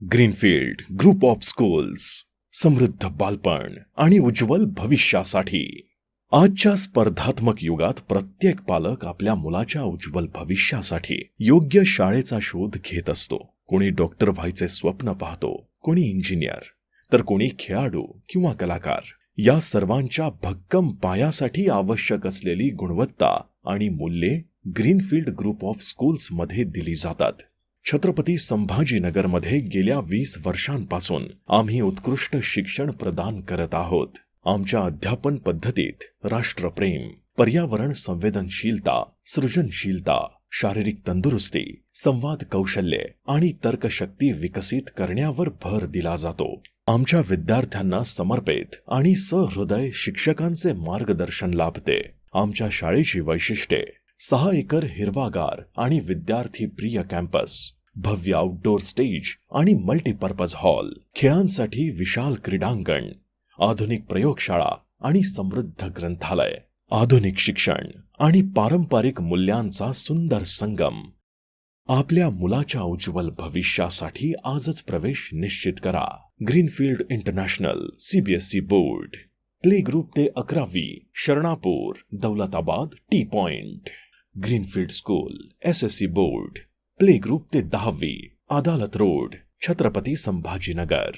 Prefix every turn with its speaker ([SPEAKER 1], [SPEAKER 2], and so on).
[SPEAKER 1] Greenfield group of schools, समृद्ध बालपण आणि उज्ज्वल भविष्यासाठी. आजच्या स्पर्धात्मक युगात प्रत्येक पालक आपल्या मुलाच्या उज्ज्वल भविष्यासाठी योग्य शाळेचा शोध घेत असतो. कोणी डॉक्टर व्हायचे स्वप्न पाहतो, कोणी इंजिनियर, तर कोणी खेळाडू किंवा कलाकार. या सर्वांच्या भक्कम पायासाठी आवश्यक असलेली गुणवत्ता आणि मूल्ये ग्रीनफील्ड ग्रुप ऑफ स्कूल्स मध्ये दिली जातात. छत्रपती संभाजीनगरमध्ये गेल्या 20 वर्षांपासून आम्ही उत्कृष्ट शिक्षण प्रदान करत आहोत. आमच्या अध्यापन पद्धतीत राष्ट्रप्रेम, पर्यावरण संवेदनशीलता, सृजनशीलता, शारीरिक तंदुरुस्ती, संवाद कौशल्य आणि तर्कशक्ती विकसित करण्यावर भर दिला जातो. आमच्या विद्यार्थ्यांना समर्पित आणि सहृदय शिक्षकांचे मार्गदर्शन लाभते. आमच्या शाळेची वैशिष्ट्ये: 6 एकर हिरवागार आणि विद्यार्थी प्रिय कॅम्पस, भव्य आउटडोर स्टेज आणि मल्टीपर्पज हॉल, खेळांसाठी विशाल क्रीडांगण, आधुनिक प्रयोगशाळा आणि समृद्ध ग्रंथालय, आधुनिक शिक्षण आणि पारंपरिक मूल्यांचा सुंदर संगम. आपल्या मुलाच्या उज्ज्वल भविष्यासाठी आजच प्रवेश निश्चित करा. Greenfield international CBSE board, play group ते 11वी, Sharanapur, Daulatabad, T point. Greenfield school SSE board, play group ते 10वी, अदालत रोड, छत्रपती संभाजीनगर.